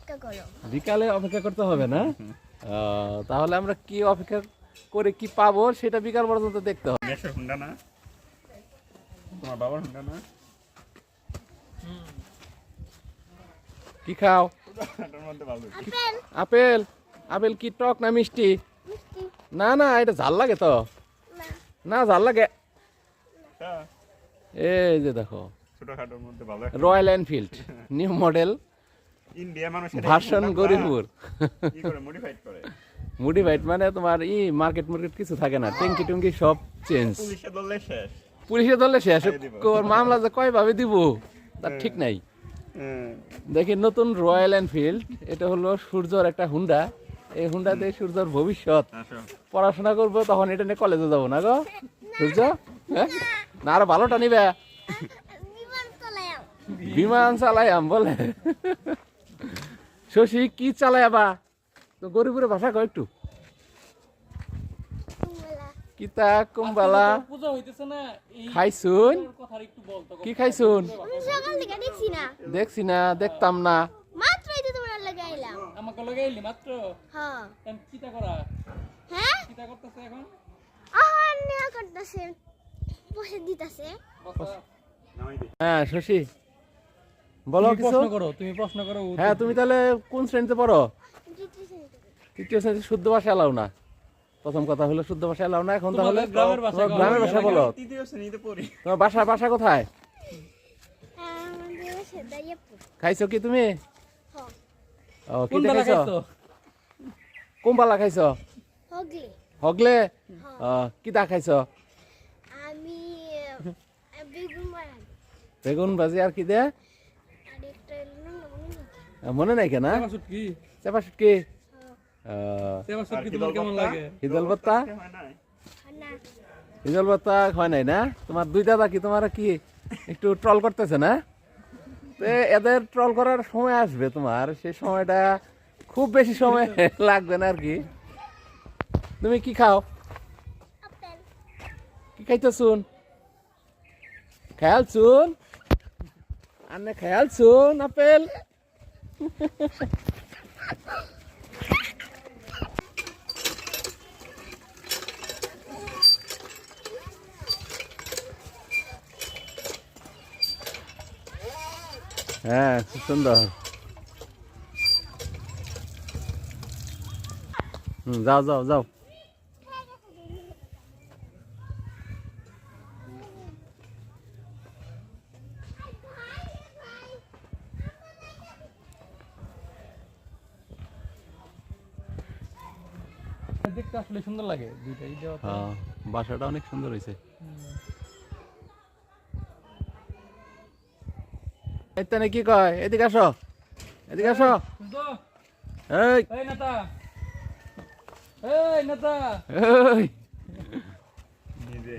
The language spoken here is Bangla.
অপেক্ষা করো। বিকালে অপেক্ষা করতে হবে না? তাহলে আমরা কি অপেক্ষা করে কি পাবো সেটা বিকাল পর্যন্ত দেখতে হবে। মেসের হুন্ডা না, তোমার বাবার হুন্ডা না? কি খাও? এটার মধ্যে ভালো। Apple apple. আপেল কি টক না মিষ্টি? মিষ্টি না না, এটা ঝাল লাগে তো। না না, ঝাল লাগে। হ্যাঁ, এই যে দেখো, ছোটখাটোর মধ্যে ভালো। Royal Enfield new model India মানুষ ভার্সন গরিবপুর। কি করে মডিফাইড করে? মডিফাইড মানে তোমার মার্কেট কিছু থাকে না, ট্যাঙ্কি টুঙ্কি সব চেঞ্জ। পুলিশে ধরলে শেষ। পুলিশে ধরলে শেষ। খাইয়ে দিব। মামলা যে কয় ভাবে দিব তার ঠিক নাই। দেখি নতুন রয়্যাল এনফিল্ড, এটা হলো সূর্যর একটা হুন্ডা। এই হুন্ডা দিয়ে সূর্যর ভবিষ্যৎ। আসো। পড়াশোনা করবো তখন এটা নিয়ে কলেজে যাবো না গো সূর্য? হ্যাঁ? না আরো ভালোটা নিবে। বিমান চালাও। বিমান চালাইয়াম বলে। শশী কি চালাইবা? তো গরিবের ভাষা কয় একটু। কুমলা কিতা কুম্বালা পূজা হইতেছে না, এই খাইছুন? কথা একটু বল তো। কি খাইছুন? আমি সকাল থেকে দেখছি না, দেখছি না, দেখতাম না। মাত্রই তো তোমার লাগাইলাম। আমাকে লাগাইলি মাত্র। হ্যাঁ এখন কিটা করা? হ্যাঁ কিটা করতেছে এখন? আহার নেওয়া করতেছে, বসে দিতেছে। বসা। নামাই দে। হ্যাঁ শশী বলো তুমি কিছু। প্রশ্ন করো, তুমি প্রশ্ন করো। হ্যাঁ, তুমি তাহলে কোন শ্রেণীতে পড়ো? তৃতীয় শ্রেণীতে। শুদ্ধ ভাষা এলাও না। প্রথম কথা হলো শুদ্ধ ভাষা এলাও না। এখন তাহলে তোমাদের গ্রামের ভাষা তোমার গ্রামের ভাষা বলো। তৃতীয় শ্রেণীতে পড়ি। তোমার বাসা কোথায়? আমাদের সেদাইয়াপুর। খাইছো কি তুমি? হ্যাঁ ও কোন কি বেলা খাইছো? খাইছো? কোম্বালা খাইছো? হগলি। হগলে হ্যাঁ কিতা খাইছো? আমি বেগুন মারান বেগুন ভাজি আর কি দে? আর একটা মনে নাই কেনা? সেবা শুটকি। চেপা শুটকি, সেবা আর শুটকি কি তোমার কেমন দলপাত্তা? লাগে? হিজল ভর্তা। হয় নাই? না হিজল ভর্তা হয় নাই না? তোমার দুই দাদা কি তোমার কি একটু ট্রল করতেছে না? তো এদের ট্রল করার সময় আসবে, তোমার সেই সময়টা খুব বেশি সময় লাগবে না আর কি। তুমি কি খাও? আপেল কি খাইতেছুন? খেয়াল শুন আনে, খেয়াল শুন আপেল। হ্যাঁ, খুব সুন্দর। যাও যাও যাও। দেখতে আসলে সুন্দর লাগে দুইটাই দেওয়া। হ্যাঁ, বাসাটা অনেক সুন্দর হয়েছে। এখানে কি কয়? এদিকে আসো, এদিকে আসো। শুনতো? এই এই নেতা, এই নেতা। এই নিজে